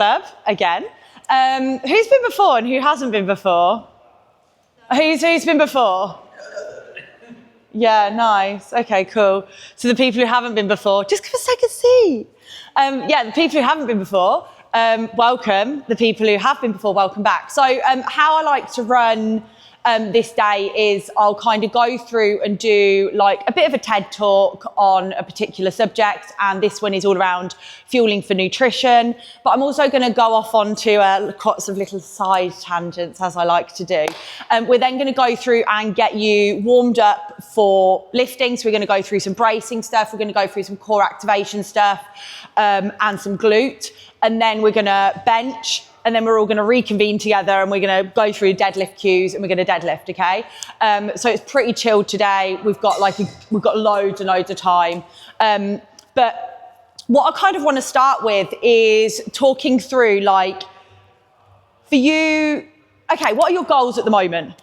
Club again. Who's been before and who hasn't been before? Who's been before? Yeah, nice. Okay, cool. So the people who haven't been before, just give us a seat. Yeah, the people who haven't been before, welcome. The people who have been before, welcome back. So how I like to run this day is I'll kind of go through and do like a bit of a TED talk on a particular subject, and this one is all around fueling for nutrition, but I'm also going to go off onto lots of little side tangents, as I like to do. We're then going to go through and get you warmed up for lifting, so we're going to go through some bracing stuff, we're going to go through some core activation stuff, and some glute, and then we're going to bench, and then we're all going to reconvene together and we're going to go through deadlift cues and we're going to deadlift, okay? So it's pretty chilled today. We've got loads and loads of time. But what I kind of want to start with is talking through, like, for you, okay, what are your goals at the moment?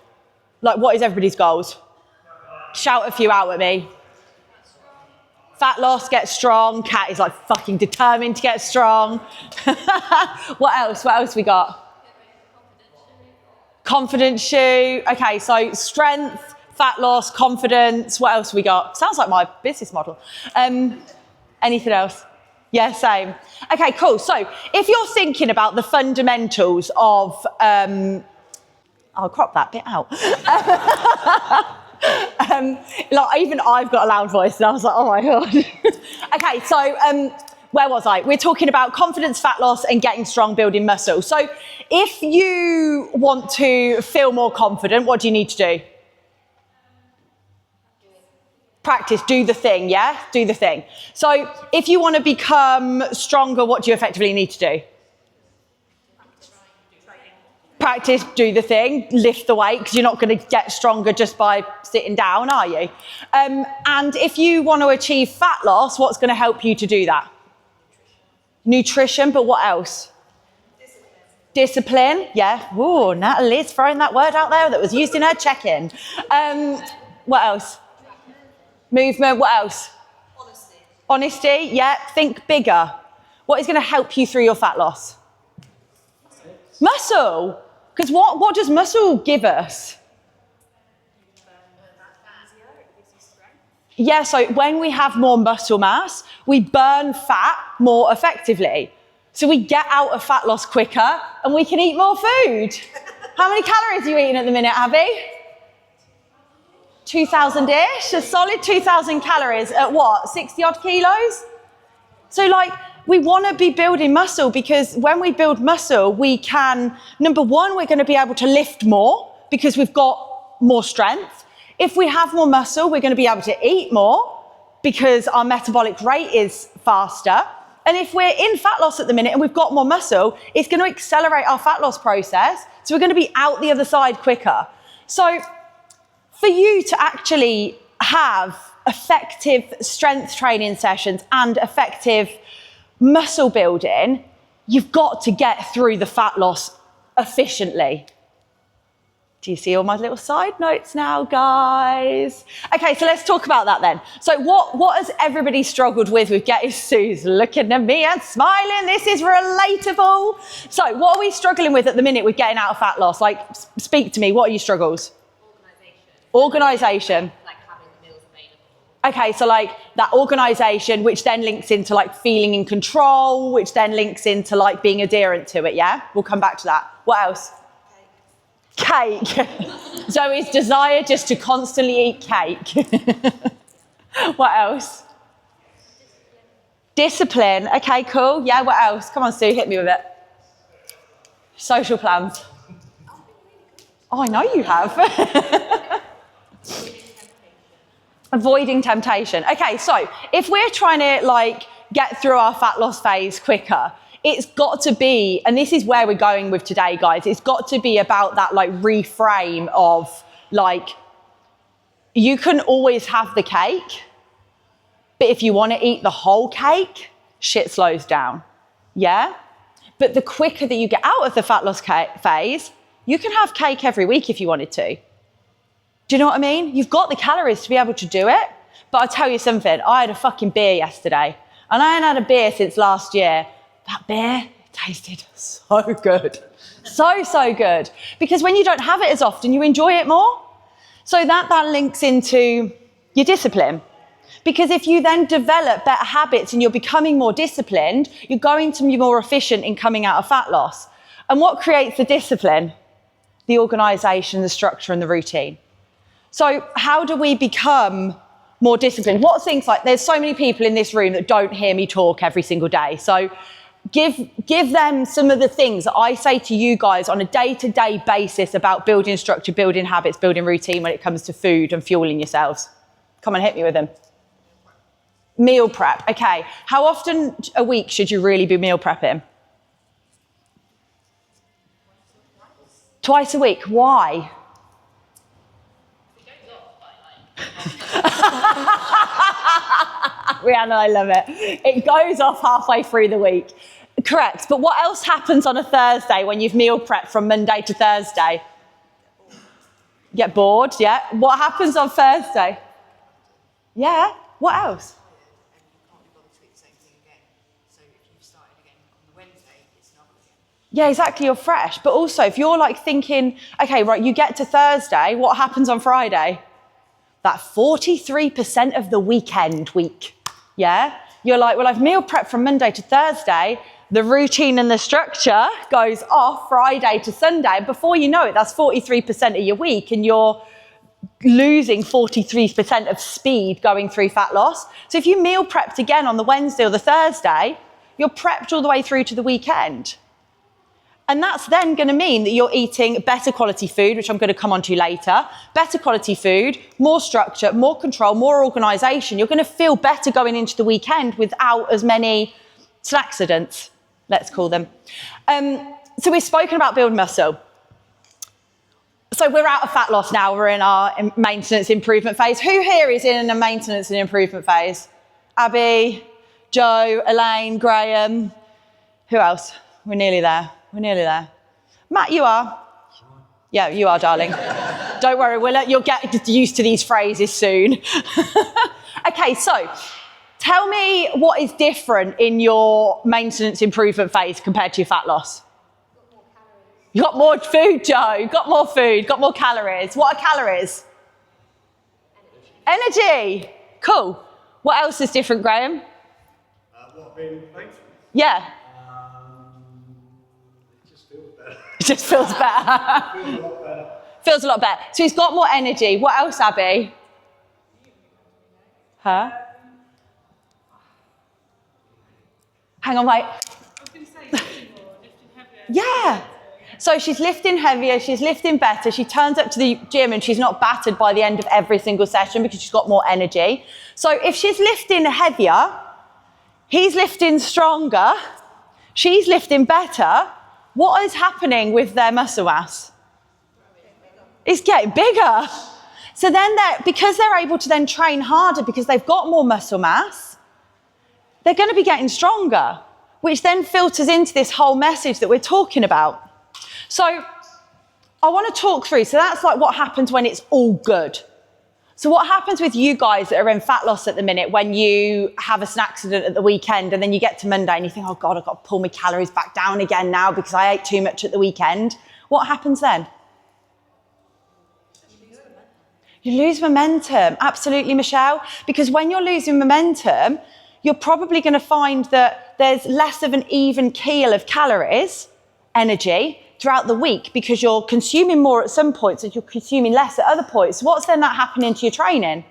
Like, what is everybody's goals? Shout a few out at me. Fat loss, get strong. Kat is like fucking determined to get strong. What else? What else we got? Confidence shoe. Okay, so strength, fat loss, confidence. What else we got? Sounds like my business model. Anything else? Yeah, same. Okay, cool. So if you're thinking about the fundamentals of, I'll crop that bit out. Like even I've got a loud voice and I was like, oh my God. Okay, so where was I? We're talking about confidence, fat loss and getting strong, building muscle. So if you want to feel more confident, what do you need to do? Practice, do the thing, yeah? Do the thing. So if you want to become stronger, what do you effectively need to do? Practice, do the thing, lift the weight, because you're not going to get stronger just by sitting down, are you? And if you want to achieve fat loss, what's going to help you to do that? Nutrition, but what else? Discipline, yeah. Ooh, Natalie's throwing that word out there that was used in her check-in. What else? Movement, what else? Honesty, yeah. Think bigger. What is going to help you through your fat loss? Muscle. Because what does muscle give us? Yeah, so when we have more muscle mass, we burn fat more effectively. So we get out of fat loss quicker and we can eat more food. How many calories are you eating at the minute, Abby? 2,000-ish, a solid 2,000 calories at what, 60 odd kilos? So like, we want to be building muscle, because when we build muscle, we can, number one, we're going to be able to lift more because we've got more strength. If we have more muscle, we're going to be able to eat more because our metabolic rate is faster. And if we're in fat loss at the minute and we've got more muscle, it's going to accelerate our fat loss process. So we're going to be out the other side quicker. So for you to actually have effective strength training sessions and effective muscle building, you've got to get through the fat loss efficiently. Do you see all my little side notes now, guys? Okay, so let's talk about that then. So what has everybody struggled with getting Sue's looking at me and smiling? This is relatable. So what are we struggling with at the minute with getting out of fat loss? Like, speak to me. What are your struggles? Organisation. Okay, so like that organisation, which then links into like feeling in control, which then links into like being adherent to it, yeah? We'll come back to that. What else? Cake. Zoe's desire just to constantly eat cake. What else? Discipline. Okay, cool. Yeah, what else? Come on, Sue, hit me with it. Social plans. Oh, I know you have. Avoiding temptation. Okay, so if we're trying to like get through our fat loss phase quicker, it's got to be, and this is where we're going with today, guys, it's got to be about that like reframe of like, you can always have the cake, but if you want to eat the whole cake, shit slows down. Yeah? But the quicker that you get out of the fat loss phase, you can have cake every week if you wanted to. Do you know what I mean? You've got the calories to be able to do it. But I'll tell you something, I had a fucking beer yesterday. And I hadn't had a beer since last year. That beer tasted so good. So good. Because when you don't have it as often, you enjoy it more. So that links into your discipline. Because if you then develop better habits and you're becoming more disciplined, you're going to be more efficient in coming out of fat loss. And what creates the discipline? The organisation, the structure and the routine. So how do we become more disciplined? What things like, there's so many people in this room that don't hear me talk every single day. So give them some of the things that I say to you guys on a day-to-day basis about building structure, building habits, building routine when it comes to food and fueling yourselves. Come on, hit me with them. Meal prep. Okay. How often a week should you really be meal prepping? Twice a week. Why? Rihanna, I love it. It goes off halfway through the week. Correct. But what else happens on a Thursday when you've meal prepped from Monday to Thursday? Get bored, yeah. What happens on Thursday? Yeah. What else? Yeah, exactly, you're fresh. But also, if you're like thinking, okay, right, you get to Thursday, what happens on Friday? That 43% of the weekend week, yeah? You're like, well, I've meal prepped from Monday to Thursday. The routine and the structure goes off Friday to Sunday. Before you know it, that's 43% of your week, and you're losing 43% of speed going through fat loss. So if you meal prepped again on the Wednesday or the Thursday, you're prepped all the way through to the weekend. And that's then going to mean that you're eating better quality food, which I'm going to come on to later. Better quality food, more structure, more control, more organisation. You're going to feel better going into the weekend without as many accidents, let's call them. So we've spoken about build muscle. So we're out of fat loss now. We're in our maintenance improvement phase. Who here is in a maintenance and improvement phase? Abby, Joe, Elaine, Graham. Who else? We're nearly there. We're nearly there. Matt, you are? Yeah, you are, darling. Don't worry, you'll get used to these phrases soon. Okay, so tell me what is different in your maintenance improvement phase compared to your fat loss. You got more food, Joe. You got more food, got more calories. What are calories? Energy. Cool. What else is different, Graham? What being maintenance? Yeah. It just feels better. Feels a lot better. Feels a lot better. So he's got more energy. What else, Abby? Huh? Hang on, wait. I was going to say, lifting heavier. Yeah. So she's lifting heavier, she's lifting better, she turns up to the gym and she's not battered by the end of every single session because she's got more energy. So if she's lifting heavier, he's lifting stronger, she's lifting better, what is happening with their muscle mass? It's getting bigger. So then because they're able to then train harder because they've got more muscle mass, they're going to be getting stronger, which then filters into this whole message that we're talking about. So I want to talk through, so that's like what happens when it's all good. So what happens with you guys that are in fat loss at the minute when you have an accident at the weekend and then you get to Monday and you think, oh God, I've got to pull my calories back down again now because I ate too much at the weekend. What happens then? You lose momentum. Absolutely, Michelle. Because when you're losing momentum, you're probably going to find that there's less of an even keel of calories, energy, throughout the week because you're consuming more at some points and you're consuming less at other points. What's then that happening to your training?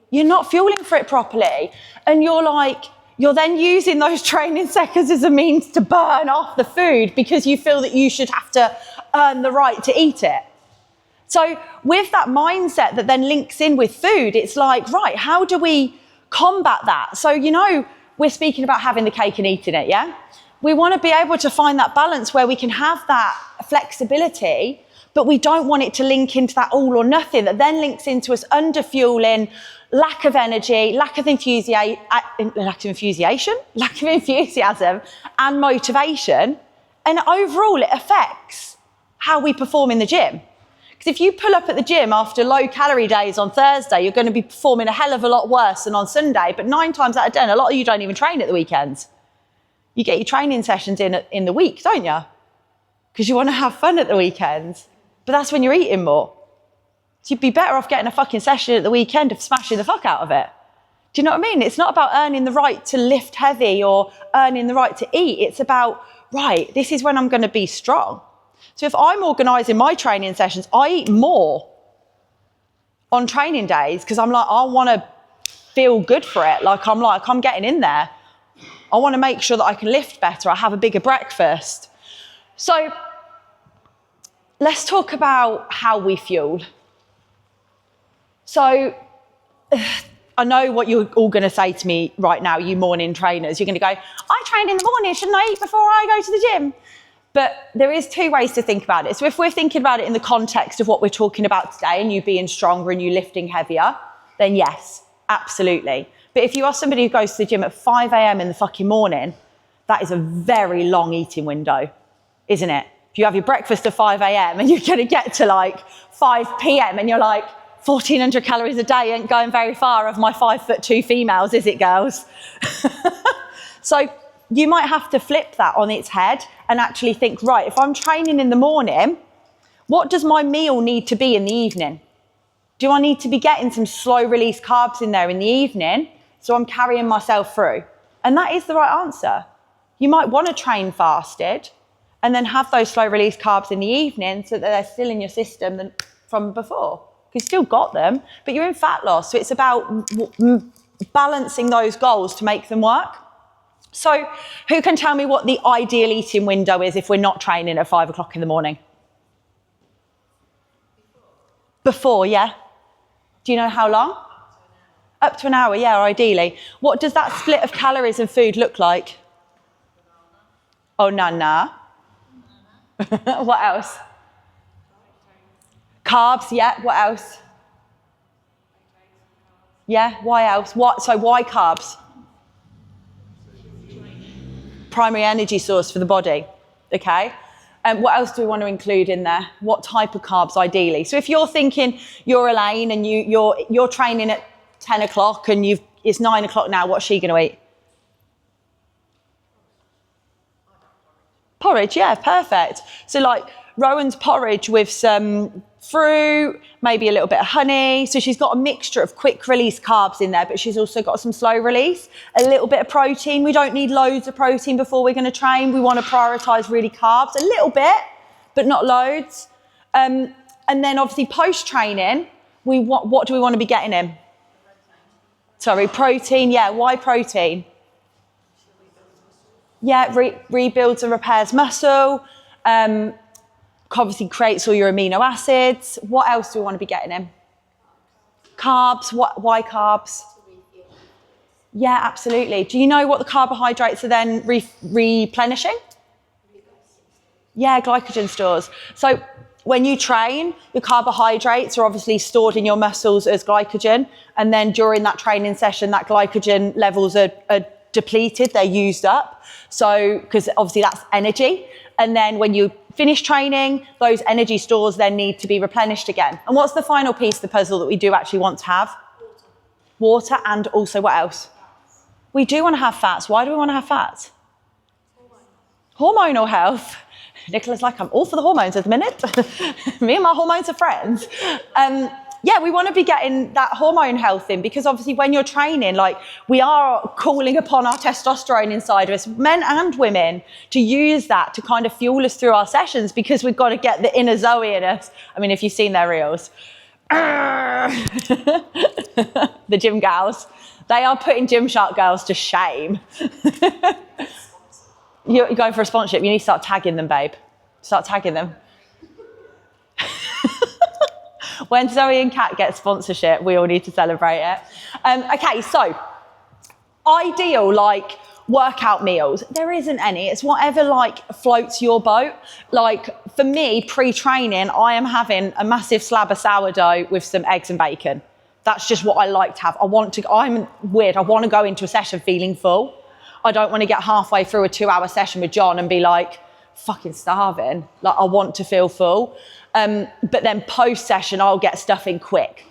You're not fueling for it properly. And you're then using those training seconds as a means to burn off the food because you feel that you should have to earn the right to eat it. So with that mindset that then links in with food, it's like, right, how do we combat that? So, we're speaking about having the cake and eating it, yeah? We want to be able to find that balance where we can have that flexibility, but we don't want it to link into that all or nothing that then links into us under-fueling, lack of energy, lack of enthusiasm, and motivation. And overall, it affects how we perform in the gym. Because if you pull up at the gym after low calorie days on Thursday, you're going to be performing a hell of a lot worse than on Sunday. But 9 times out of 10, a lot of you don't even train at the weekends. You get your training sessions in the week, don't you? Because you want to have fun at the weekends. But that's when you're eating more. So you'd be better off getting a fucking session at the weekend of smashing the fuck out of it. Do you know what I mean? It's not about earning the right to lift heavy or earning the right to eat. It's about, right, this is when I'm going to be strong. So if I'm organising my training sessions, I eat more on training days because I'm like, I want to feel good for it. I'm getting in there. I want to make sure that I can lift better. I have a bigger breakfast. So let's talk about how we fuel. So I know what you're all going to say to me right now, you morning trainers. You're going to go, I train in the morning, shouldn't I eat before I go to the gym? But there is 2 ways to think about it. So if we're thinking about it in the context of what we're talking about today and you being stronger and you lifting heavier, then yes, absolutely. But if you are somebody who goes to the gym at 5 a.m. in the fucking morning, that is a very long eating window, isn't it? If you have your breakfast at 5 a.m. and you're going to get to like 5 p.m. and you're like, 1,400 calories a day ain't going very far of my 5'2" females, is it, girls? So you might have to flip that on its head and actually think, right, if I'm training in the morning, what does my meal need to be in the evening? Do I need to be getting some slow release carbs in there in the evening so I'm carrying myself through? And that is the right answer. You might want to train fasted and then have those slow release carbs in the evening so that they're still in your system from before. You've still got them, but you're in fat loss. So it's about balancing those goals to make them work. So who can tell me what the ideal eating window is if we're not training at 5 o'clock in the morning? Before, yeah. Do you know how long? Up to an hour, yeah, ideally. What does that split of calories and food look like? Oh, nah. What else? Carbs, yeah. What else? Yeah, why else? So why carbs? Primary energy source for the body, okay? And what else do we want to include in there? What type of carbs ideally? So if you're thinking you're Elaine and you're training at 10 o'clock and it's 9 o'clock now, what's she going to eat? Porridge, yeah, perfect. So like Rowan's porridge with some fruit, maybe a little bit of honey. So she's got a mixture of quick release carbs in there, but she's also got some slow release, a little bit of protein. We don't need loads of protein before we're going to train. We want to prioritize really carbs, a little bit, but not loads. And then obviously post-training, what do we want to be getting in? Sorry, protein, yeah, why protein? Yeah, rebuilds and repairs muscle, obviously creates all your amino acids. What else do we want to be getting in? Carbs, why carbs? Yeah, absolutely. Do you know what the carbohydrates are then replenishing? Yeah, glycogen stores. So when you train, your carbohydrates are obviously stored in your muscles as glycogen. And then during that training session, that glycogen levels are depleted, they're used up. So, because obviously that's energy. And then when you finish training, those energy stores then need to be replenished again. And what's the final piece of the puzzle that we do actually want to have? Water, and also what else? We do want to have fats. Why do we want to have fats? Hormonal health. Nicola's like, I'm all for the hormones at the minute. Me and my hormones are friends. Yeah, we want to be getting that hormone health in, because obviously when you're training, like, we are calling upon our testosterone inside of us, men and women, to use that to kind of fuel us through our sessions, because we've got to get the inner Zoe in us. I mean, if you've seen their reels. The gym gals, they are putting Gymshark girls to shame. You're going for a sponsorship, you need to start tagging them, babe. Start tagging them. When Zoe and Kat get sponsorship, we all need to celebrate it. Okay, so ideal, like, workout meals. There isn't any. It's whatever, like, floats your boat. Like, for me, pre-training, I am having a massive slab of sourdough with some eggs and bacon. That's just what I like to have. I'm weird. I want to go into a session feeling full. I don't want to get halfway through a 2-hour session with John and be like, fucking starving. Like, I want to feel full. But then post-session, I'll get stuff in quick.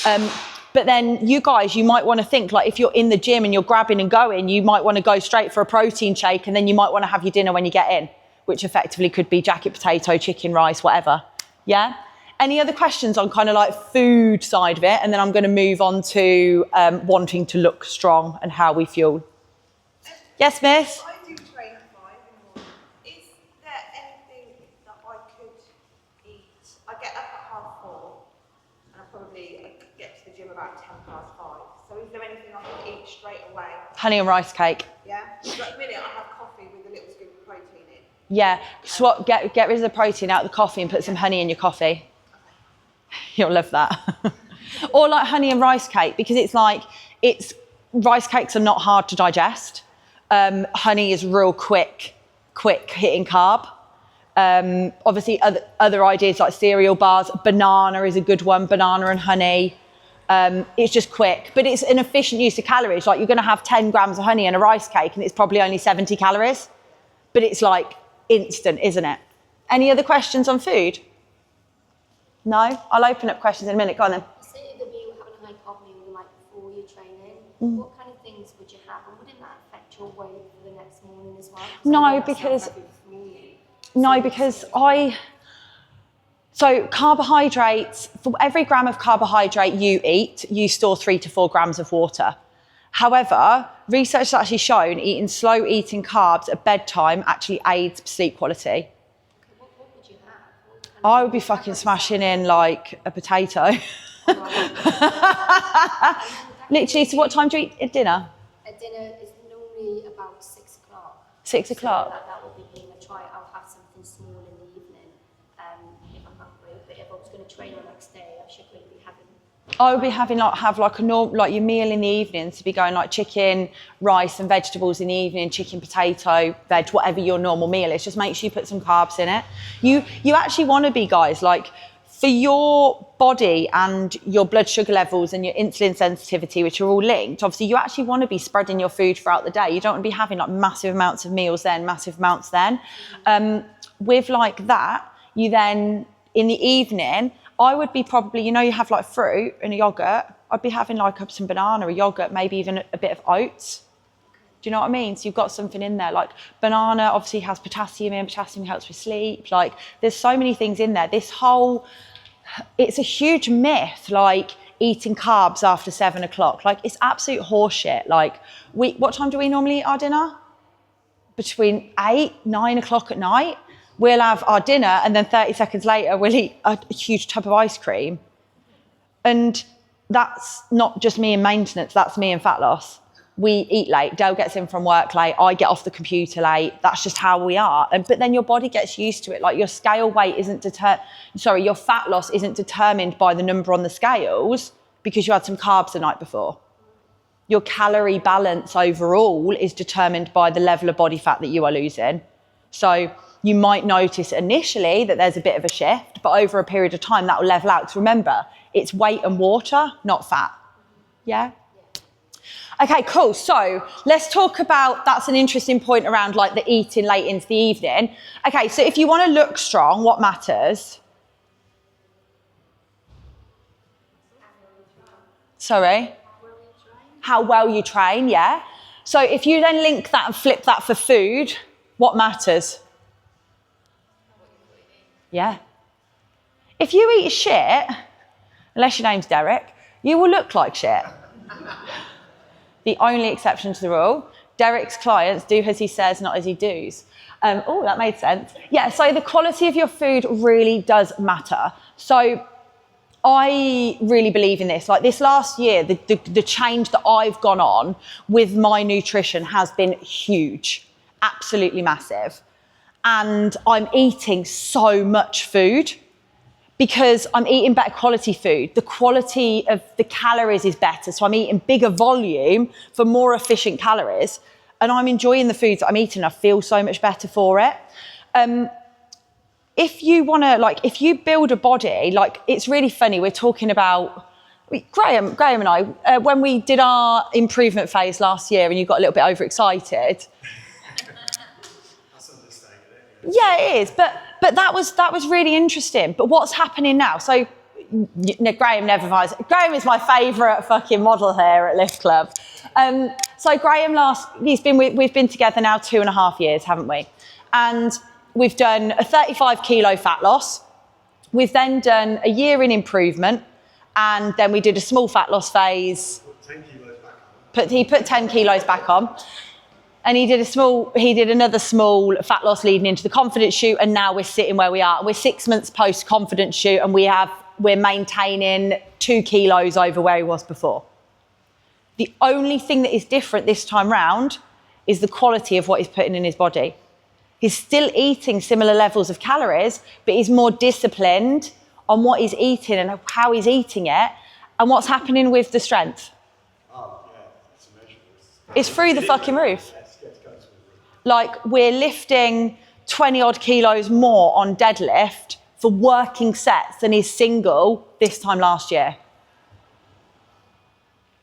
But then you guys, you might want to think, like, if you're in the gym and you're grabbing and going, you might want to go straight for a protein shake, and then you might want to have your dinner when you get in, which effectively could be jacket potato, chicken, rice, whatever. Yeah? Any other questions on kind of like food side of it? And then I'm going to move on to wanting to look strong and how we fuel. Yes, miss? I do train at 5 in the morning. Is there anything that I could eat? I get up at 4:30 and I get to the gym about 5:10. So is there anything I can eat straight away? Honey and rice cake. Yeah? So at the minute I have coffee with a little scoop of protein in. Yeah, get rid of the protein out of the coffee and put some honey in your coffee. You'll love that. Or like honey and rice cake, because rice cakes are not hard to digest. Honey is real quick hitting carb. Obviously other ideas like cereal bars, banana is a good one, banana and honey. It's just quick, but it's an efficient use of calories. Like, you're going to have 10 grams of honey in a rice cake and it's probably only 70 calories, but it's like instant, isn't it? Any other questions on food? No? I'll open up questions in a minute. Go on then. Say that you were having a high carb meal the night before your training. What kind of things would you have, and wouldn't that affect your weight for the next morning as well? So carbohydrates, for every gram of carbohydrate you eat, you store 3 to 4 grams of water. However, research has actually shown slow eating carbs at bedtime actually aids sleep quality. What would you have? I would be fucking smashing in like a potato. Literally, so what time do you eat at dinner? At dinner is normally about 6 o'clock. 6 o'clock? So that will be I'll have something small in the evening if I'm hungry. But if I was going to train the next day, I should really be having... I would be having your meal in the evenings to be going like chicken, rice and vegetables in the evening, chicken, potato, veg, whatever your normal meal is. Just make sure you put some carbs in it. You actually want to be, guys, like, for your body and your blood sugar levels and your insulin sensitivity, which are all linked, obviously you actually want to be spreading your food throughout the day. You don't want to be having like massive amounts of meals then, massive amounts then. With like that, you then, in the evening, I would be probably, you have like fruit and a yogurt. I'd be having like some banana, a yogurt, maybe even a bit of oats. Do you know what I mean? So you've got something in there. Like, banana obviously has potassium in. Potassium helps with sleep. Like, there's so many things in there. It's a huge myth, like eating carbs after 7 o'clock. Like, it's absolute horseshit. Like, what time do we normally eat our dinner? Between 8, 9 o'clock at night. We'll have our dinner and then 30 seconds later we'll eat a huge tub of ice cream. And that's not just me in maintenance, that's me in fat loss. We eat late. Dale gets in from work late. I get off the computer late. That's just how we are. But then your body gets used to it. Like, your scale weight your fat loss isn't determined by the number on the scales because you had some carbs the night before. Your calorie balance overall is determined by the level of body fat that you are losing. So you might notice initially that there's a bit of a shift, but over a period of time that will level out. Because remember, it's weight and water, not fat. Yeah? Okay, cool. So let's talk about, that's an interesting point around like the eating late into the evening. Okay, so if you want to look strong, what matters? Sorry? How well you train, yeah. So if you then link that and flip that for food, what matters? Yeah. If you eat shit, unless your name's Derek, you will look like shit. The only exception to the rule. Derek's clients do as he says, not as he does. Oh, that made sense. Yeah, so the quality of your food really does matter. So I really believe in this. Like, this last year, the change that I've gone on with my nutrition has been huge, absolutely massive. And I'm eating so much food because I'm eating better quality food. The quality of the calories is better. So I'm eating bigger volume for more efficient calories. And I'm enjoying the foods that I'm eating. I feel so much better for it. If you want to, like, if you build a body, like, it's really funny. We're talking about, Graham and I, when we did our improvement phase last year and you got a little bit overexcited. That's understated, isn't Yeah, it is. But that was really interesting. But what's happening now? So Graham never finds. Graham is my favourite fucking model here at Lift Club. So Graham we've been together now 2.5 years, haven't we? And we've done a 35 kilo fat loss. We've then done a year in improvement, and then we did a small fat loss phase. Put 10 kilos back on. He put 10 kilos back on. And he did another small fat loss leading into the confidence shoot, and now we're sitting where we are. We're 6 months post confidence shoot, and we're maintaining 2 kilos over where he was before. The only thing that is different this time round is the quality of what he's putting in his body. He's still eating similar levels of calories, but he's more disciplined on what he's eating and how he's eating it, and what's happening with the strength. Oh, yeah, it's amazing. It's through the fucking roof. Like, we're lifting 20 odd kilos more on deadlift for working sets than his single this time last year.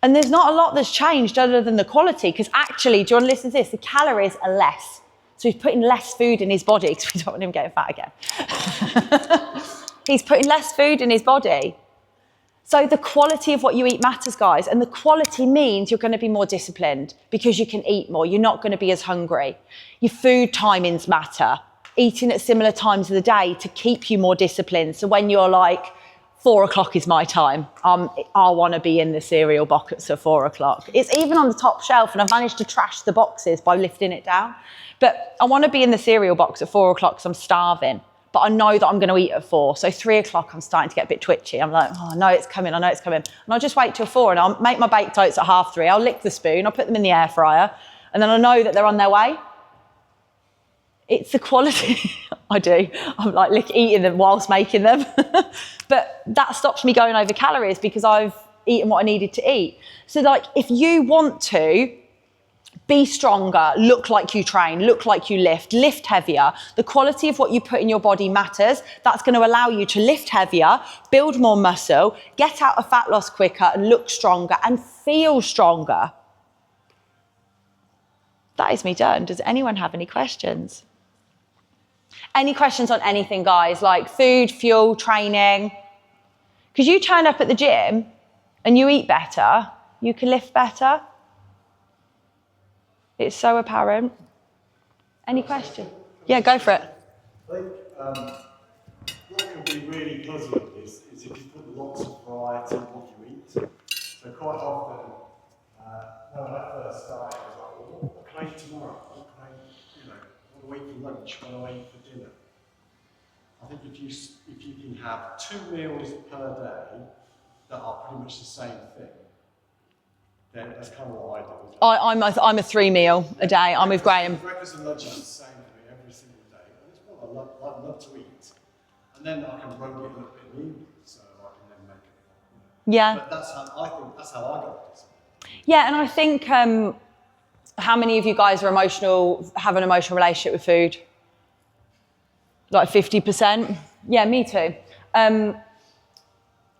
And there's not a lot that's changed other than the quality, because actually, do you want to listen to this? The calories are less. So he's putting less food in his body, because we don't want him getting fat again. He's putting less food in his body. So the quality of what you eat matters, guys. And the quality means you're going to be more disciplined because you can eat more. You're not going to be as hungry. Your food timings matter. Eating at similar times of the day to keep you more disciplined. So when you're like, 4 o'clock is my time, I want to be in the cereal box at 4 o'clock. It's even on the top shelf, and I've managed to trash the boxes by lifting it down. But I want to be in the cereal box at 4 o'clock because I'm starving. But I know that I'm going to eat at 4. So 3 o'clock, I'm starting to get a bit twitchy. I'm like, oh, I know it's coming. And I'll just wait till 4, and I'll make my baked oats at 3:30. I'll lick the spoon. I'll put them in the air fryer. And then I know that they're on their way. It's the quality. I do. I'm like eating them whilst making them. But that stops me going over calories because I've eaten what I needed to eat. So like, if you want to be stronger, look like you train, look like you lift heavier. The quality of what you put in your body matters. That's going to allow you to lift heavier, build more muscle, get out of fat loss quicker, and look stronger and feel stronger. That is me done. Does anyone have any questions? Any questions on anything, guys? Like food, fuel, training? Because you turn up at the gym and you eat better, you can lift better. It's so apparent. Any question? Yeah, go for it. I think what can be really puzzling is if you put lots of variety in what you eat. So quite often, when I first started, I was like, well, what can I eat tomorrow? What can I eat, what do I eat for lunch? What do I eat for dinner? I think if you can have 2 meals per day that are pretty much the same thing, then that's kind of what I do. I'm a 3 meal a day. I'm with Graham. Breakfast and lunch is the same for me every single day. And it's what I love to eat. And then I can roll it up in the evening, so I can then make it. Yeah. But I think that's how I got it. Yeah, and I think how many of you guys are have an emotional relationship with food? Like 50%? Yeah, me too.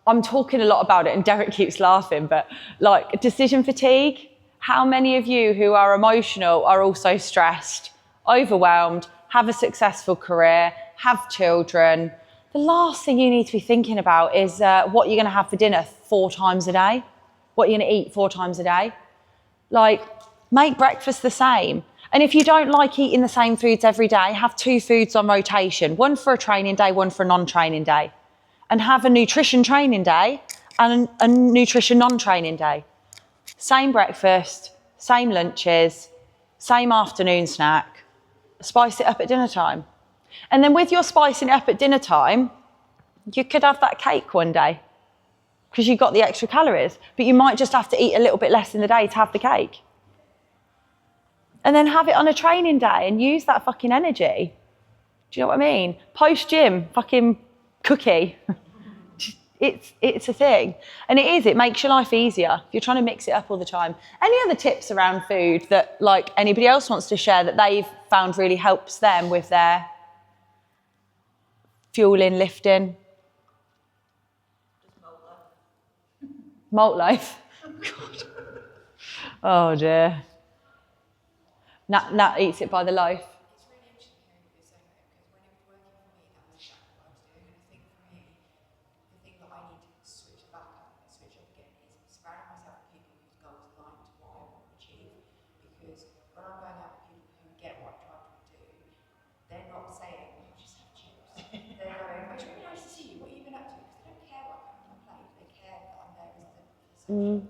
I'm talking a lot about it, and Derek keeps laughing, but like decision fatigue, how many of you who are emotional are also stressed, overwhelmed, have a successful career, have children? The last thing you need to be thinking about is what you're going to have for dinner 4 times a day, what you're going to eat 4 times a day. Like, make breakfast the same. And if you don't like eating the same foods every day, have 2 foods on rotation, one for a training day, one for a non-training day. And have a nutrition training day and a nutrition non-training day. Same breakfast, same lunches, same afternoon snack. Spice it up at dinner time. And then with your spicing it up at dinner time, you could have that cake one day because you got the extra calories, but you might just have to eat a little bit less in the day to have the cake. And then have it on a training day and use that fucking energy. Do you know what I mean? Post-gym, fucking cookie. It's a thing. And it makes your life easier if you're trying to mix it up all the time. Any other tips around food that like anybody else wants to share that they've found really helps them with their fueling, lifting? Malt loaf. God. Oh dear. Nat eats it by the loaf. It's really interesting hearing what you're saying And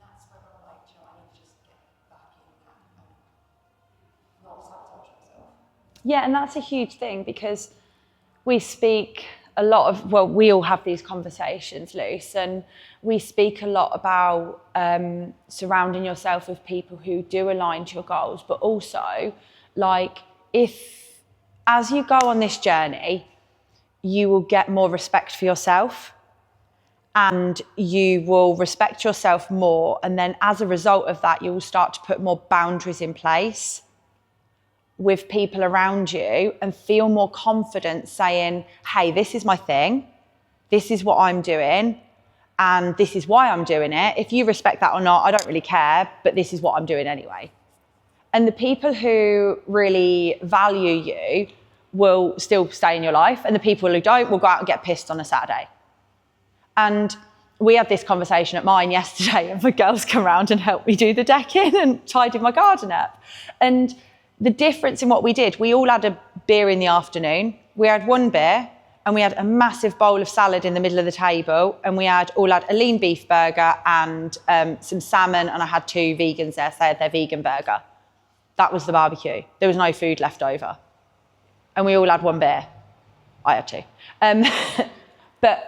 that's where I'm like, do you know, I need to just get back in that and not sabotage myself. Yeah, and that's a huge thing because we speak a lot of, well, we all have these conversations, Luce, and we speak a lot about surrounding yourself with people who do align to your goals, but also, like, if as you go on this journey, you will get more respect for yourself and you will respect yourself more. And then as a result of that, you will start to put more boundaries in place with people around you and feel more confident saying, hey, this is my thing. This is what I'm doing. And this is why I'm doing it. If you respect that or not, I don't really care, but this is what I'm doing anyway. And the people who really value you will still stay in your life. And the people who don't will go out and get pissed on a Saturday. And we had this conversation at mine yesterday and the girls come around and helped me do the decking and tidied my garden up. And the difference in what we did, we all had a beer in the afternoon. We had one beer and we had a massive bowl of salad in the middle of the table. And we all had a lean beef burger and some salmon. And I had 2 vegans there, so they had their vegan burger. That was the barbecue. There was no food left over. And we all had one beer. I had 2. But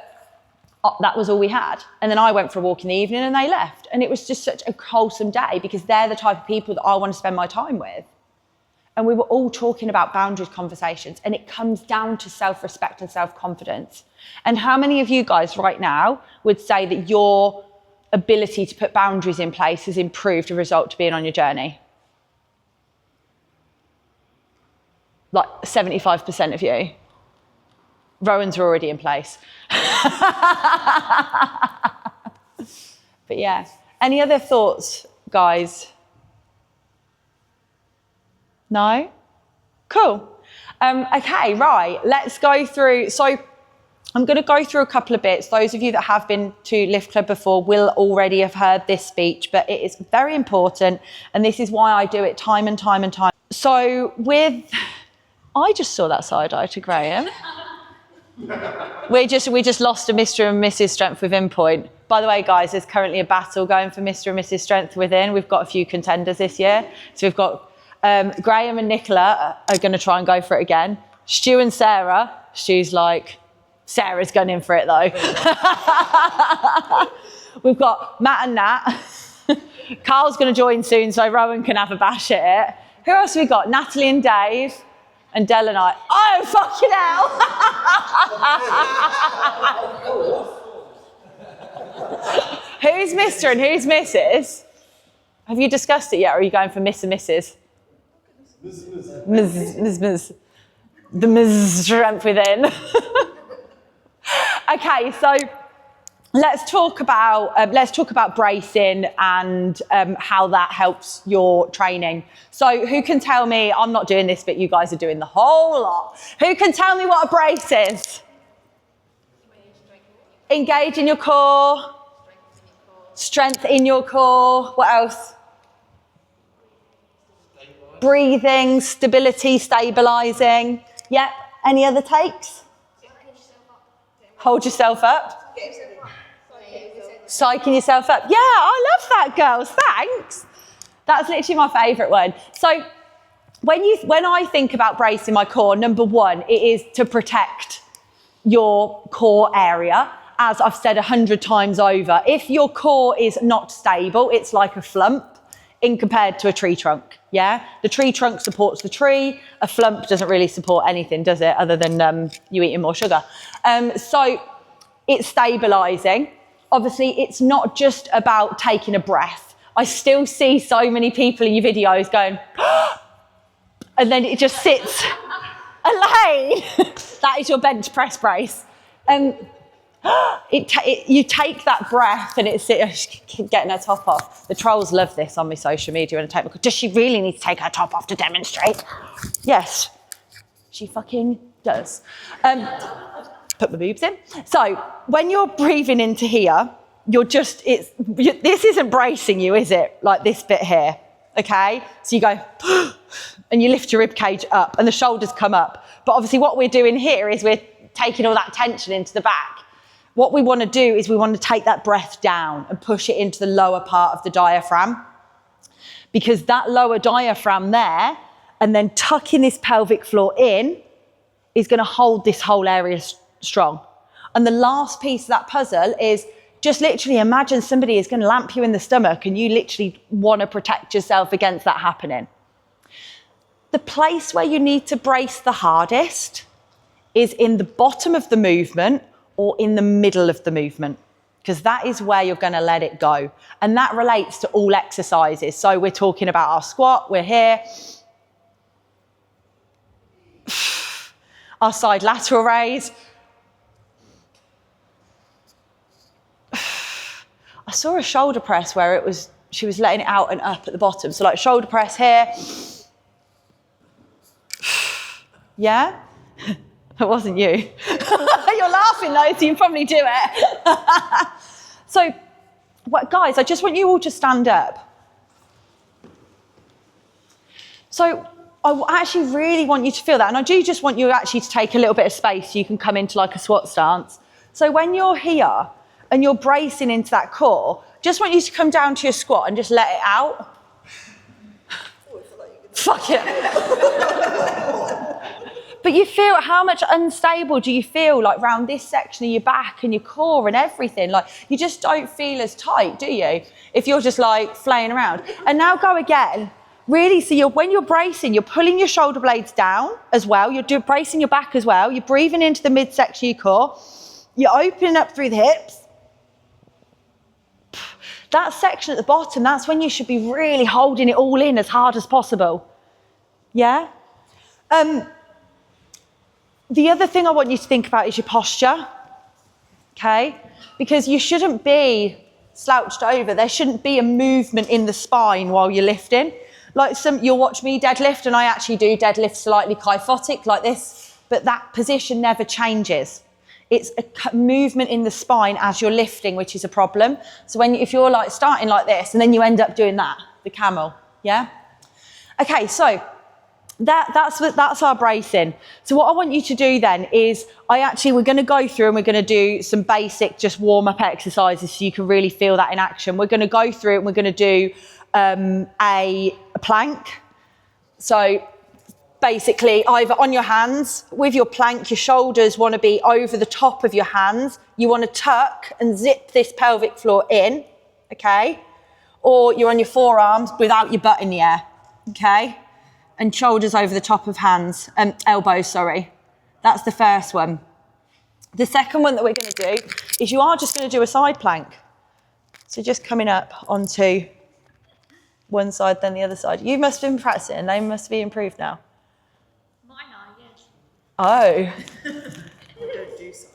that was all we had. And then I went for a walk in the evening and they left. And it was just such a wholesome day because they're the type of people that I want to spend my time with. And we were all talking about boundaries conversations, and it comes down to self-respect and self-confidence. And how many of you guys right now would say that your ability to put boundaries in place has improved as a result to being on your journey? Like 75% of you. Rowan's are already in place. But yeah, any other thoughts, guys? No? Cool. Okay, right, let's go through. So I'm going to go through a couple of bits. Those of you that have been to Lift Club before will already have heard this speech, but it is very important. And this is why I do it time and time and time. So I just saw that side eye to Graham. We just lost a Mr. and Mrs. Strength Within point. By the way, guys, there's currently a battle going for Mr. and Mrs. Strength Within. We've got a few contenders this year. So we've got Graham and Nicola are going to try and go for it again. Stu and Sarah, Stu's like, Sarah's going in for it though. We've got Matt and Nat. Carl's going to join soon so Rowan can have a bash at it. Who else have we got? Natalie and Dave. And Del and I. Oh, fucking hell! Who's Mr. and who's Mrs.? Have you discussed it yet, or are you going for Miss and Mrs.? Ms. The Ms. Strength Within. Okay, so let's talk about bracing and how that helps your training. So who can tell me, I'm not doing this, but you guys are doing the whole lot. Who can tell me what a brace is? Engage in your core. Strength in your core. What else? Breathing, stability, stabilising. Yep. Any other takes? Hold yourself up. Psyching yourself up. Yeah, I love that, girls. Thanks. That's literally my favourite one. So when I think about bracing my core, number one, it is to protect your core area. As I've said 100 times over, if your core is not stable, it's like a flump in compared to a tree trunk. Yeah, the tree trunk supports the tree. A flump doesn't really support anything, does it? Other than you eating more sugar. So it's stabilising. Obviously, it's not just about taking a breath. I still see so many people in your videos going, and then it just sits. Elaine, that is your bench press brace. You take that breath and it's getting her top off. The trolls love this on my social media. And I take, does she really need to take her top off to demonstrate? Yes, she fucking does. Put my boobs in. So when you're breathing into here, this isn't bracing you, is it? Like this bit here, okay? So you go, and you lift your rib cage up and the shoulders come up. But obviously what we're doing here is we're taking all that tension into the back. what we want to do is we want to take that breath down and push it into the lower part of the diaphragm, because that lower diaphragm there, and then tucking this pelvic floor in, is going to hold this whole area strong. And the last piece of that puzzle is just literally imagine somebody is going to lamp you in the stomach and you literally want to protect yourself against that happening. The place where you need to brace the hardest is in the bottom of the movement or in the middle of the movement, because that is where you're going to let it go. And that relates to all exercises. So we're talking about our squat, we're here. Our side lateral raise. I saw a shoulder press where she was letting it out and up at the bottom. So like shoulder press here. Yeah? It wasn't you. You're laughing though, so you can probably do it. So, guys, I just want you all to stand up. So, I actually really want you to feel that. And I do just want you actually to take a little bit of space so you can come into like a squat stance. So when you're here and you're bracing into that core, just want you to come down to your squat and just let it out. Fuck it. But you feel how much unstable do you feel like around this section of your back and your core and everything? Like you just don't feel as tight, do you? If you're just like flaying around. And now go again. Really, so when you're bracing, you're pulling your shoulder blades down as well. You're bracing your back as well. You're breathing into the midsection of your core. You're opening up through the hips. That section at the bottom, that's when you should be really holding it all in as hard as possible. Yeah? The other thing I want you to think about is your posture, okay? Because you shouldn't be slouched over. There shouldn't be a movement in the spine while you're lifting. Like you'll watch me deadlift, and I actually do deadlift slightly kyphotic like this, but that position never changes. It's a movement in the spine as you're lifting, which is a problem. So if you're like starting like this, and then you end up doing that, the camel, yeah? Okay, so that's our bracing. So what I want you to do then is we're going to go through and we're going to do some basic just warm up exercises so you can really feel that in action. We're going to go through it and we're going to do a plank. So basically either on your hands with your plank, your shoulders want to be over the top of your hands. You want to tuck and zip this pelvic floor in, okay? Or you're on your forearms without your butt in the air, okay? And shoulders over the top of elbows, sorry. That's the first one. The second one that we're going to do is you are just going to do a side plank. So just coming up onto one side, then the other side. You must have been practicing, and they must be improved now. Mine are, yes. Oh. I don't do side.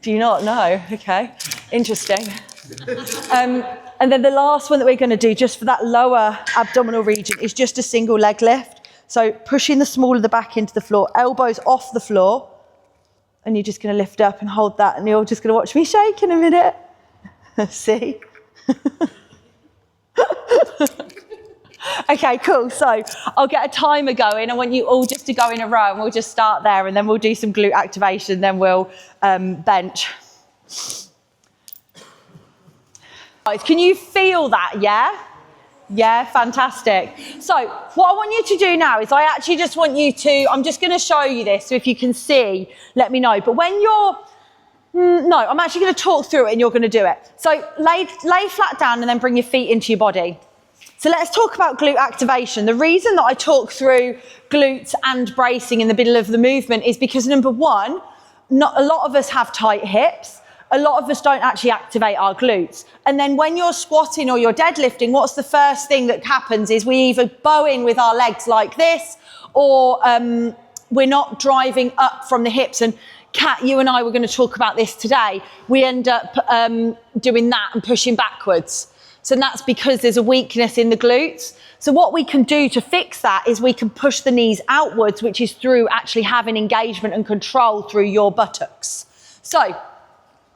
Do you not know? Okay, interesting. And then the last one that we're going to do, just for that lower abdominal region, is just a single leg lift. So pushing the small of the back into the floor, elbows off the floor, and you're just going to lift up and hold that, and you're just going to watch me shake in a minute. See? Okay, cool. So I'll get a timer going. I want you all just to go in a row, and we'll just start there, and then we'll do some glute activation, then we'll bench. Guys, can you feel that, yeah? Yeah, fantastic. So what I want you to do now is I actually just want you to, I'm just going to show you this, so if you can see, let me know. But when you're, no, I'm actually going to talk through it and you're going to do it. So lay flat down and then bring your feet into your body. So let's talk about glute activation. The reason that I talk through glutes and bracing in the middle of the movement is because, number one, not a lot of us have tight hips. A lot of us don't actually activate our glutes. And then when you're squatting or you're deadlifting, what's the first thing that happens is we either bow in with our legs like this, or we're not driving up from the hips. And Kat, you and I were going to talk about this today. We end up doing that and pushing backwards. So that's because there's a weakness in the glutes. So what we can do to fix that is we can push the knees outwards, which is through actually having engagement and control through your buttocks. So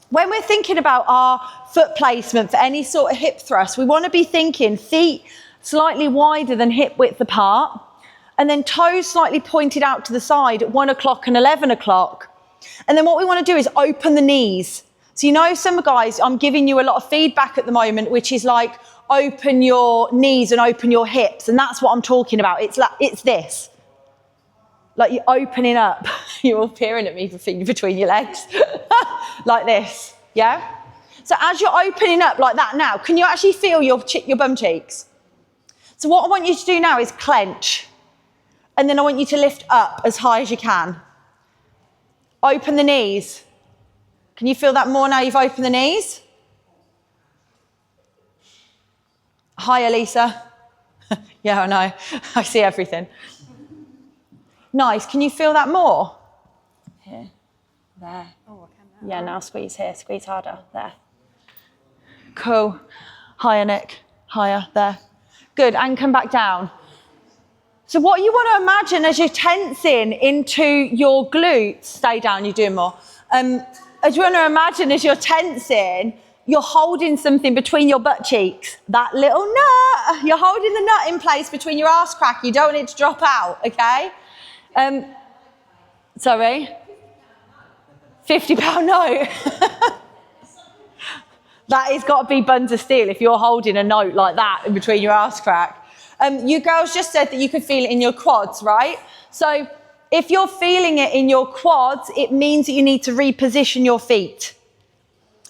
when we're thinking about our foot placement for any sort of hip thrust, we want to be thinking feet slightly wider than hip width apart, and then toes slightly pointed out to the side at 1 o'clock and 11 o'clock. And then what we want to do is open the knees. So you know some guys, I'm giving you a lot of feedback at the moment, which is like open your knees and open your hips. And that's what I'm talking about. It's this. Like you're opening up. You're all peering at me for finger between your legs. Like this, yeah? So as you're opening up like that now, can you actually feel your bum cheeks? So what I want you to do now is clench. And then I want you to lift up as high as you can. Open the knees. Can you feel that more now you've opened the knees? Higher, Lisa. Yeah, I know. I see everything. Nice. Can you feel that more? Here. There. Oh, I can now. Yeah, now squeeze here. Squeeze harder. There. Cool. Higher, Nick. Higher. There. Good. And come back down. So what you want to imagine as you're tensing into your glutes, stay down, you're doing more. As you want to imagine as you're tensing, you're holding something between your butt cheeks. That little nut. You're holding the nut in place between your arse crack. You don't want it to drop out, okay? Sorry? £50 note. That has got to be buns of steel if you're holding a note like that in between your arse crack. You girls just said that you could feel it in your quads, right? So if you're feeling it in your quads, it means that you need to reposition your feet.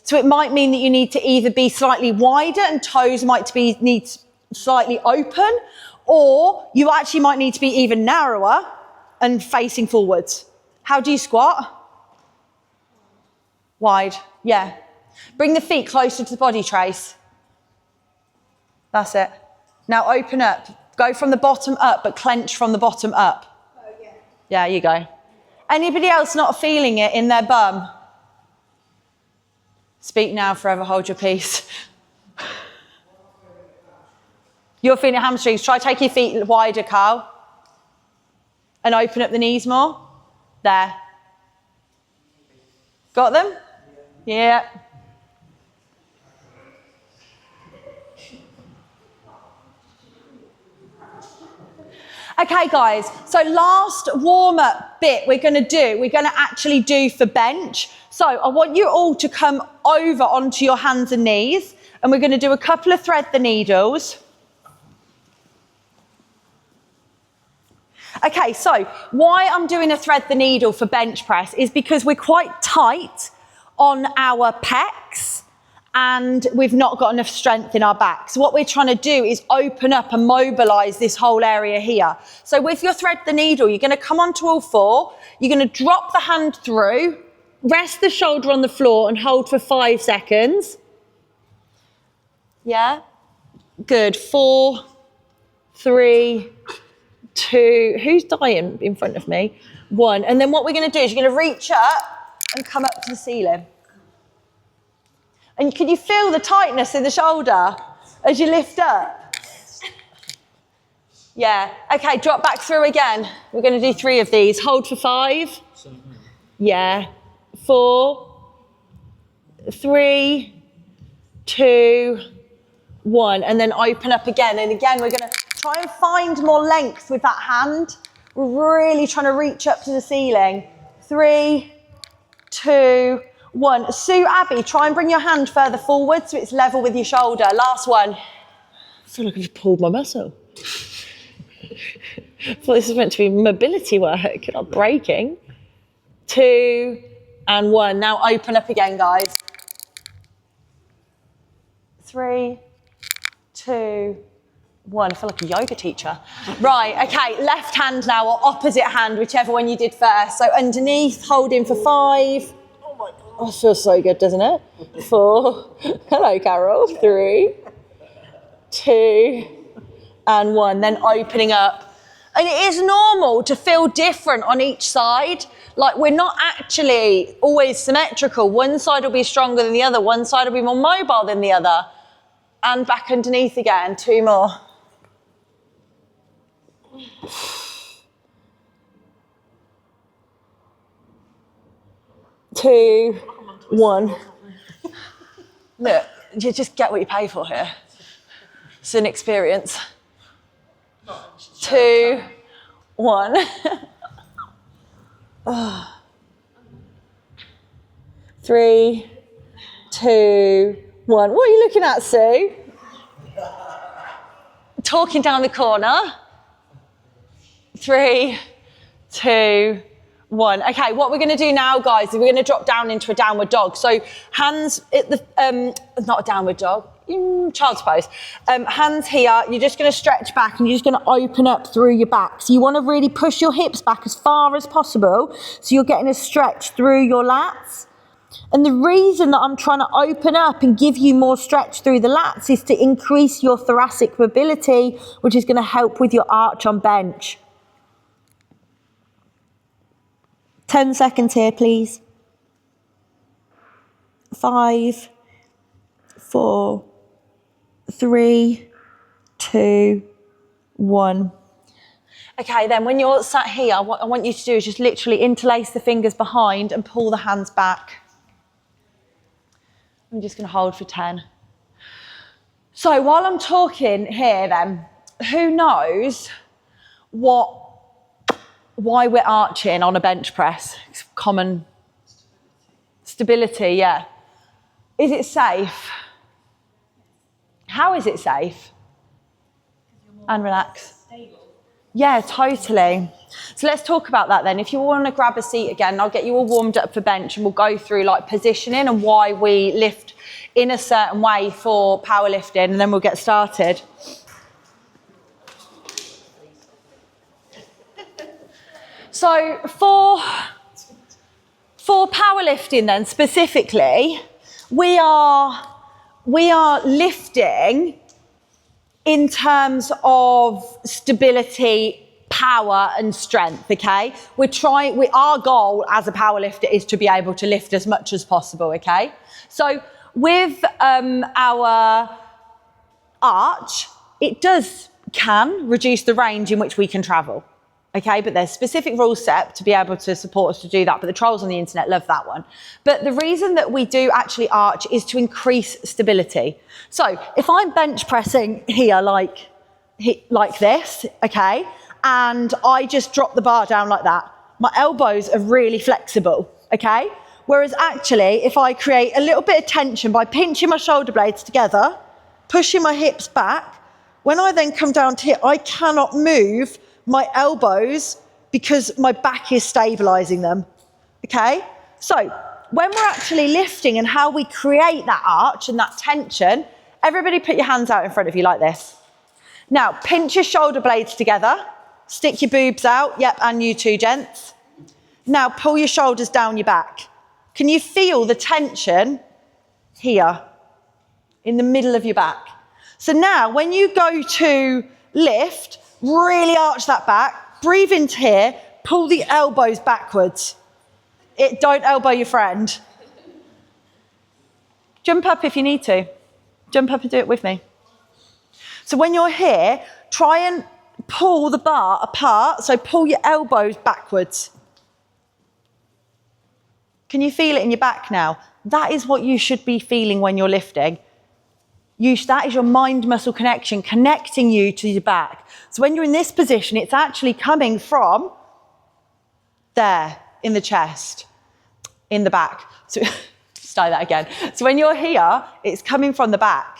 So it might mean that you need to either be slightly wider and toes might need slightly open, or you actually might need to be even narrower and facing forwards. How do you squat? Wide, yeah. Bring the feet closer to the body, Trace. That's it. Now open up. Go from the bottom up, but clench from the bottom up. Oh, yeah. Yeah, you go. Anybody else not feeling it in their bum? Speak now, forever hold your peace. You're feeling hamstrings. Try take your feet wider, Carl. And open up the knees more. There. Got them? Yeah. Okay, guys, so last warm-up bit we're going to actually do for bench. So I want you all to come over onto your hands and knees, and we're going to do a couple of thread the needles. Okay, so why I'm doing a thread the needle for bench press is because we're quite tight on our pecs and we've not got enough strength in our back. So what we're trying to do is open up and mobilise this whole area here. So with your thread the needle, you're going to come onto all four, you're going to drop the hand through, rest the shoulder on the floor and hold for 5 seconds. Yeah? Good. 4, 3, 2, who's dying in front of me? 1. And then what we're going to do is you're going to reach up and come up to the ceiling. And can you feel the tightness in the shoulder as you lift up? Yeah. Okay, drop back through again. We're going to do 3 of these. Hold for 5. Yeah. 4, 3, 2, 1. And then open up again. And again, we're going to try and find more length with that hand. We're really trying to reach up to the ceiling. 3, 2, 1. Sue, Abby, try and bring your hand further forward so it's level with your shoulder. Last one. I feel like I just pulled my muscle. I thought this was meant to be mobility work, not breaking. 2 and 1. Now open up again, guys. 3, 2, 1. I feel like a yoga teacher. Right, okay, left hand now or opposite hand, whichever one you did first. So underneath, holding for 5. Oh, it feels so good, doesn't it? 4. Hello, Carol. 3, 2, and 1. Then opening up. And it is normal to feel different on each side. Like we're not actually always symmetrical. One side will be stronger than the other. One side will be more mobile than the other. And back underneath again. 2 more. 2, 1. Look, you just get what you pay for here. It's an experience. 2, 1. 3, 2, 1. What are you looking at, Sue? Talking down the corner. 3, 2, 1. Okay, what we're going to do now, guys, is we're going to drop down into a downward dog. So hands at the, not a downward dog, child's pose. Hands here, you're just going to stretch back and you're just going to open up through your back. So you want to really push your hips back as far as possible so you're getting a stretch through your lats. And the reason that I'm trying to open up and give you more stretch through the lats is to increase your thoracic mobility, which is going to help with your arch on bench. 10 seconds here, please. 5, 4, 3, 2, 1. Okay, then when you're sat here, what I want you to do is just literally interlace the fingers behind and pull the hands back. I'm just going to hold for 10. So while I'm talking here then, who knows why we're arching on a bench press? It's common stability, yeah. Is it safe? How is it safe? And relax. Yeah, totally. So let's talk about that then. If you want to grab a seat again, I'll get you all warmed up for bench and we'll go through like positioning and why we lift in a certain way for powerlifting, and then we'll get started. So for powerlifting then specifically, we are lifting in terms of stability, power and strength, okay? Our goal as a powerlifter is to be able to lift as much as possible, okay? So with our arch, it can reduce the range in which we can travel, okay? But there's specific rules set to be able to support us to do that, but the trolls on the internet love that one. But the reason that we do actually arch is to increase stability. So if I'm bench pressing here like this, okay, and I just drop the bar down like that, my elbows are really flexible, okay? Whereas actually, if I create a little bit of tension by pinching my shoulder blades together, pushing my hips back, when I then come down to here, I cannot move my elbows because my back is stabilizing them, okay? So when we're actually lifting and how we create that arch and that tension, everybody put your hands out in front of you like this. Now, pinch your shoulder blades together, stick your boobs out, yep, and you too, gents. Now pull your shoulders down your back. Can you feel the tension here in the middle of your back? So now when you go to lift, really arch that back, breathe into here, pull the elbows backwards. Don't elbow your friend. Jump up if you need to. Jump up and do it with me. So when you're here, try and pull the bar apart, so pull your elbows backwards. Can you feel it in your back now? That is what you should be feeling when you're lifting. That is your mind-muscle connection, connecting you to your back. So when you're in this position, it's actually coming from there, in the chest, in the back. So, start that again. So when you're here, it's coming from the back.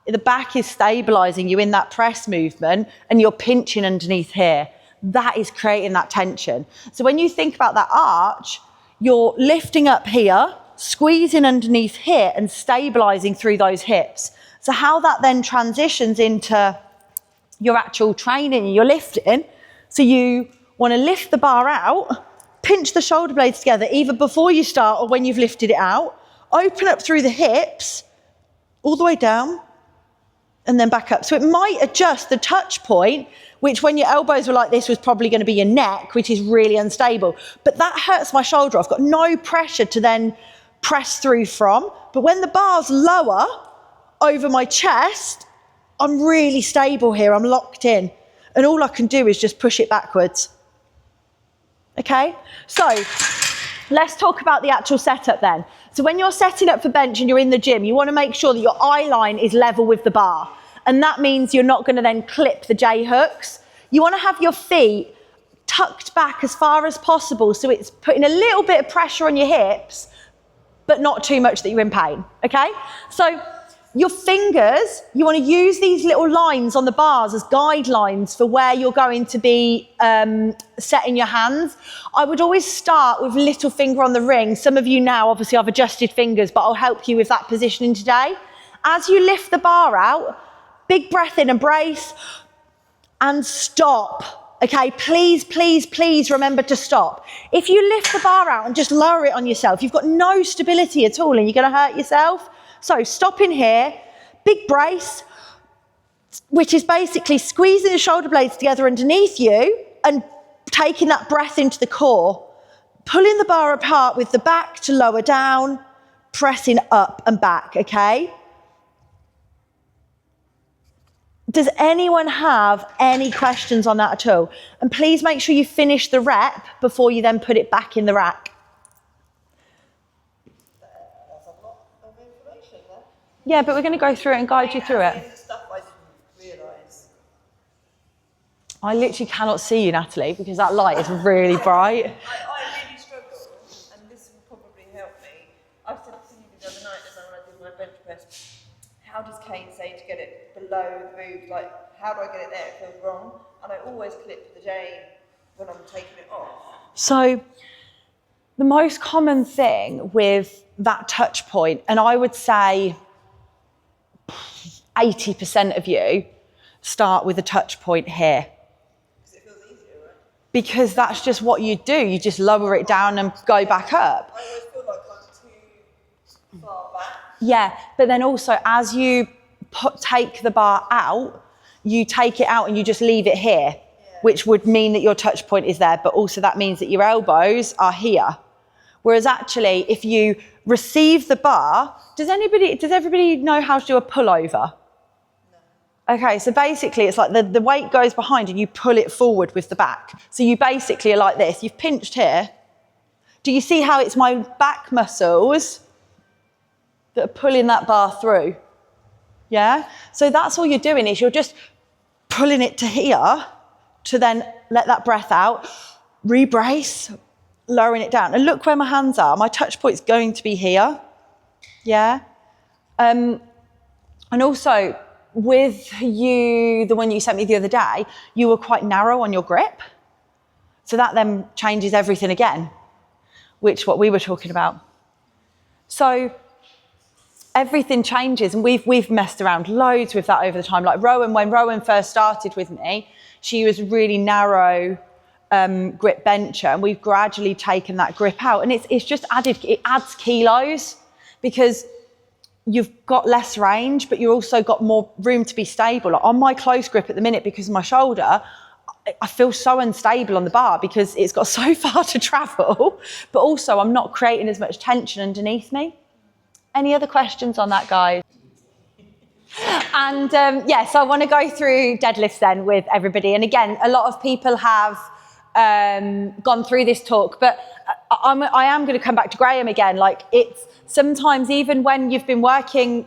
The back is stabilizing you in that press movement and you're pinching underneath here. That is creating that tension. So when you think about that arch, you're lifting up here, squeezing underneath here and stabilizing through those hips. So how that then transitions into your actual training and your lifting. So you want to lift the bar out, pinch the shoulder blades together either before you start or when you've lifted it out, open up through the hips, all the way down, and then back up. So it might adjust the touch point, which when your elbows were like this was probably going to be your neck, which is really unstable. But that hurts my shoulder. I've got no pressure to then press through from. But when the bar's lower over my chest, I'm really stable here. I'm locked in. And all I can do is just push it backwards. Okay? So let's talk about the actual setup then. So when you're setting up for bench and you're in the gym, you want to make sure that your eye line is level with the bar. And that means you're not going to then clip the J hooks. You want to have your feet tucked back as far as possible so it's putting a little bit of pressure on your hips, but not too much that you're in pain, okay? So your fingers, you want to use these little lines on the bars as guidelines for where you're going to be setting your hands. I would always start with little finger on the ring. Some of you now, obviously, I've adjusted fingers, but I'll help you with that positioning today. As you lift the bar out, big breath in and brace, and stop. Okay, please, please, please remember to stop. If you lift the bar out and just lower it on yourself, you've got no stability at all and you're going to hurt yourself. So stop in here, big brace, which is basically squeezing the shoulder blades together underneath you and taking that breath into the core. Pulling the bar apart with the back to lower down, pressing up and back, okay? Does anyone have any questions on that at all? And please make sure you finish the rep before you then put it back in the rack. That's a lot of information there. Yeah, but we're going to go through it and guide you through it. Stuff I didn't realise. I literally cannot see you, Natalie, because that light is really bright. I really struggle, and this will probably help me. I said to you the other night as when I did my bench press, how does Kane say to get it below the boobs? Like, how do I get it there? It feels wrong. And I always clip the J when I'm taking it off. So the most common thing with that touch point, and I would say 80% of you start with a touch point here. Because it feels easier, right? Because that's just what you do. You just lower it down and go back up. I always feel like I'm too far back. Yeah, but then also as you take the bar out, you take it out and you just leave it here, which would mean that your touch point is there, but also that means that your elbows are here. Whereas actually, if you receive the bar, does everybody know how to do a pullover? No. Okay, so basically it's like the weight goes behind and you pull it forward with the back. So you basically are like this. You've pinched here. Do you see how it's my back muscles that are pulling that bar through? Yeah? So that's all you're doing is you're just pulling it to here to then let that breath out, rebrace, lowering it down. And look where my hands are. My touch point's going to be here. Yeah? And also, with you, the one you sent me the other day, you were quite narrow on your grip. So that then changes everything again, which what we were talking about. So everything changes, and we've messed around loads with that over the time. Like Rowan, when Rowan first started with me, she was really narrow grip bencher, and we've gradually taken that grip out, and it's just it adds kilos because you've got less range, but you've also got more room to be stable. Like on my close grip at the minute, because of my shoulder, I feel so unstable on the bar because it's got so far to travel, but also I'm not creating as much tension underneath me. Any other questions on that, guys? And so I want to go through deadlifts then with everybody. And again, a lot of people have gone through this talk, but I am going to come back to Graham again. Like it's sometimes even when we've been working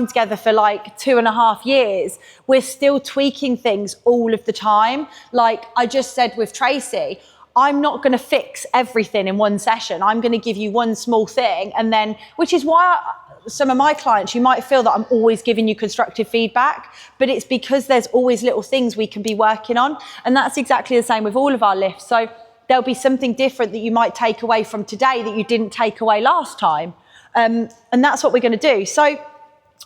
together for like 2.5 years, we're still tweaking things all of the time. Like I just said with Tracy, I'm not going to fix everything in one session. I'm going to give you one small thing, and then, which is why some of my clients, you might feel that I'm always giving you constructive feedback, but it's because there's always little things we can be working on. And that's exactly the same with all of our lifts. So there'll be something different that you might take away from today that you didn't take away last time. And that's what we're going to do. So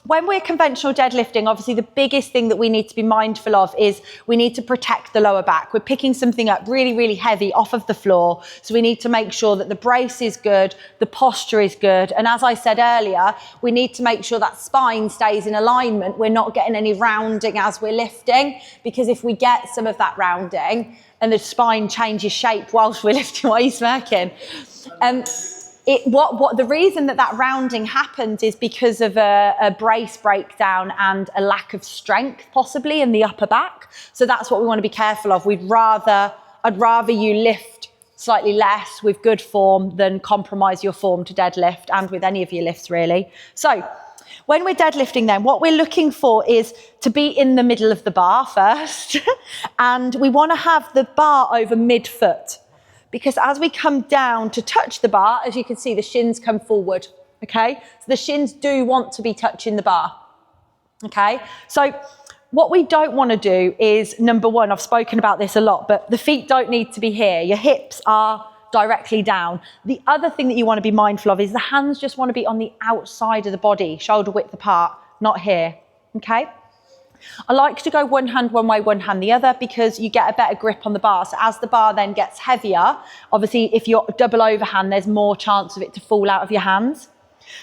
when we're conventional deadlifting, obviously the biggest thing that we need to be mindful of is we need to protect the lower back. We're picking something up really, really heavy off of the floor. So we need to make sure that the brace is good, the posture is good. And as I said earlier, we need to make sure that spine stays in alignment. We're not getting any rounding as we're lifting, because if we get some of that rounding and the spine changes shape whilst we're lifting, why are you smirking? The reason that rounding happens is because of a brace breakdown and a lack of strength, possibly in the upper back. So that's what we want to be careful of. I'd rather you lift slightly less with good form than compromise your form to deadlift, and with any of your lifts really. So when we're deadlifting then, what we're looking for is to be in the middle of the bar first, and we want to have the bar over mid-foot. Because as we come down to touch the bar, as you can see, the shins come forward. okay? So the shins do want to be touching the bar, okay? So what we don't want to do is, number one, I've spoken about this a lot, but the feet don't need to be here. Your hips are directly down. The other thing that you want to be mindful of is the hands just want to be on the outside of the body, shoulder width apart, not here, okay? I like to go one hand one way, one hand the other, because you get a better grip on the bar. So as the bar then gets heavier, obviously if you're double overhand, there's more chance of it to fall out of your hands.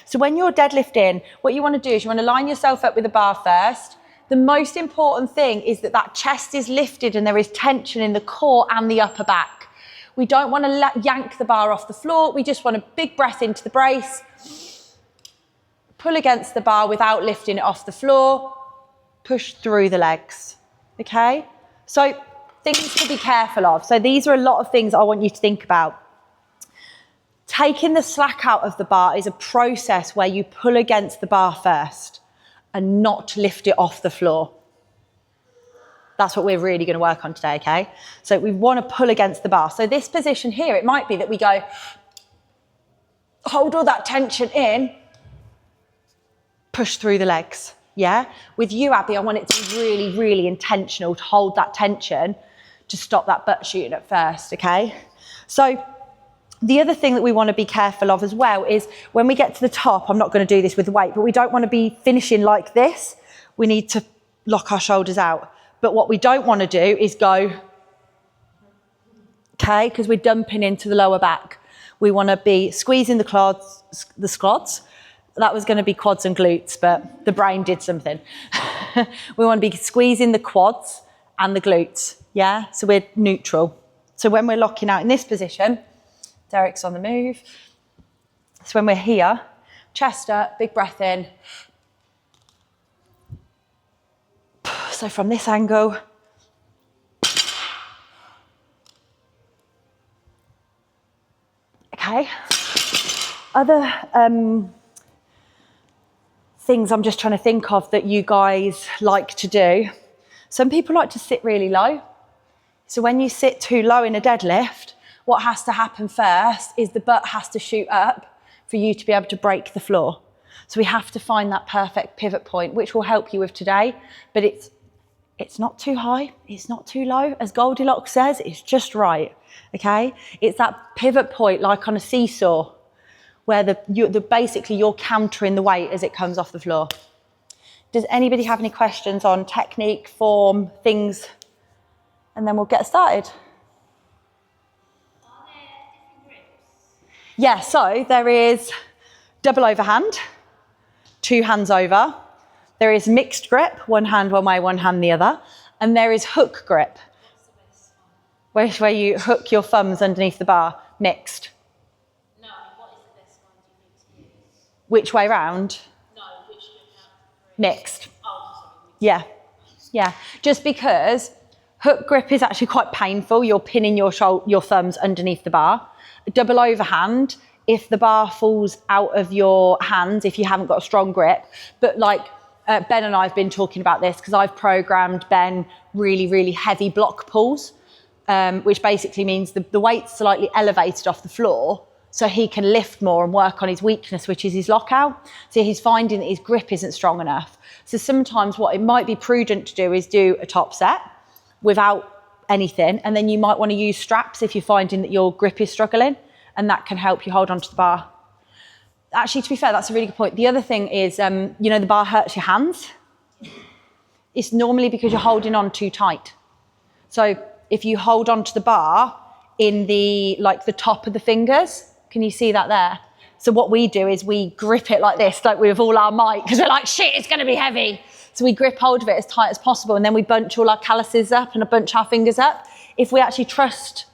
So when you're deadlifting, what you want to do is you want to line yourself up with the bar first. The most important thing is that that chest is lifted and there is tension in the core and the upper back. We don't want to yank the bar off the floor. We just want a big breath into the brace. Pull against the bar without lifting it off the floor. Push through the legs, okay? So things to be careful of. So these are a lot of things I want you to think about. Taking the slack out of the bar is a process where you pull against the bar first and not lift it off the floor. That's what we're really going to work on today, okay? So we want to pull against the bar. So this position here, it might be that we go, hold all that tension in, push through the legs, yeah? With you, Abby, I want it to be really, really intentional to hold that tension to stop that butt shooting at first, okay? So the other thing that we want to be careful of as well is when we get to the top, I'm not going to do this with the weight, but we don't want to be finishing like this. We need to lock our shoulders out. But what we don't want to do is go, okay, because we're dumping into the lower back. We want to be squeezing the squads. That was going to be quads and glutes, but the brain did something. We want to be squeezing the quads and the glutes, yeah? So we're neutral. So when we're locking out in this position, Derek's on the move. So when we're here, chest up, big breath in. So from this angle, okay. Other things I'm just trying to think of that you guys like to do. Some people like to sit really low. So when you sit too low in a deadlift, what has to happen first is the butt has to shoot up for you to be able to break the floor. So we have to find that perfect pivot point, which will help you with today, but it's not too high, it's not too low. As Goldilocks says, it's just right, okay? It's that pivot point like on a seesaw where basically you're countering the weight as it comes off the floor. Does anybody have any questions on technique, form, things? And then we'll get started. Yeah, so there is double overhand, two hands over. There is mixed grip, one hand one way, one hand the other. And there is hook grip, where you hook your thumbs underneath the bar, mixed. No, what is the best one do you think to use? Which way round? No, which grip out of three? Mixed. Oh, sorry. Yeah, yeah. Just because hook grip is actually quite painful. You're pinning your thumbs underneath the bar. Double overhand, if the bar falls out of your hands, if you haven't got a strong grip, but like Ben and I have been talking about this because I've programmed Ben really, really heavy block pulls, which basically means the weight's slightly elevated off the floor so he can lift more and work on his weakness, which is his lockout. So he's finding that his grip isn't strong enough. So sometimes what it might be prudent to do is do a top set without anything, and then you might want to use straps if you're finding that your grip is struggling, and that can help you hold onto the bar. Actually, to be fair, that's a really good point. The other thing is, the bar hurts your hands. It's normally because you're holding on too tight. So if you hold onto the bar in the top of the fingers, can you see that there? So what we do is we grip it like this, like with all our might, because we're like, shit, it's going to be heavy. So we grip hold of it as tight as possible, and then we bunch all our calluses up and bunch our fingers up. If we actually trust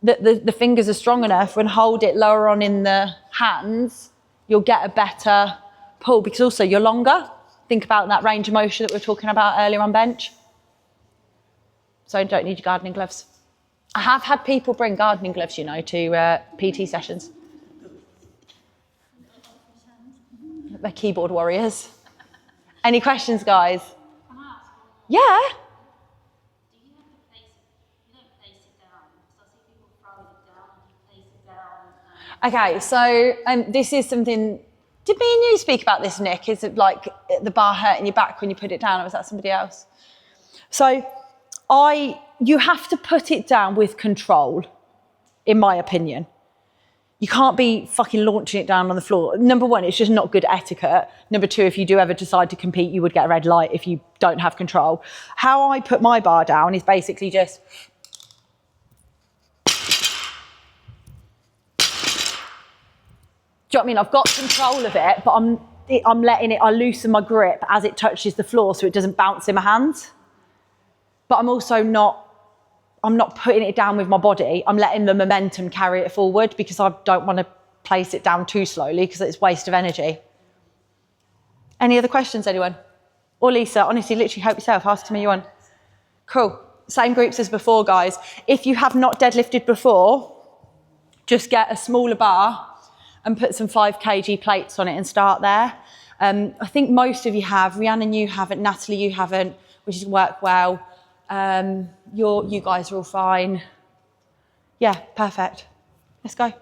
that the fingers are strong enough and hold it lower on in the hands, you'll get a better pull, because also you're longer. Think about that range of motion that we were talking about earlier on bench. So you don't need your gardening gloves. I have had people bring gardening gloves, to PT sessions. They're keyboard warriors. Any questions, guys? Can I ask one more? Yeah. Do you have to place it? You don't place it down, because I see people throw it down and you place it down. Okay, so this is something Did me and you speak about this, Nick? Is it like the bar hurting your back when you put it down, or was that somebody else? So you have to put it down with control, in my opinion. You can't be fucking launching it down on the floor. Number one, it's just not good etiquette. Number two, if you do ever decide to compete, you would get a red light if you don't have control. How I put my bar down is basically just... Do you know what I mean? I've got control of it, but I'm letting it, I loosen my grip as it touches the floor so it doesn't bounce in my hands. But I'm also not putting it down with my body. I'm letting the momentum carry it forward because I don't want to place it down too slowly because it's a waste of energy. Any other questions, anyone? Or Lisa, honestly, literally help yourself. Ask me you want. Cool. Same groups as before, guys. If you have not deadlifted before, just get a smaller bar and put some 5 kg plates on it and start there. I think most of you have. Rhiannon, you haven't. Natalie, you haven't, which has worked well. You guys are all fine. Yeah, perfect. Let's go.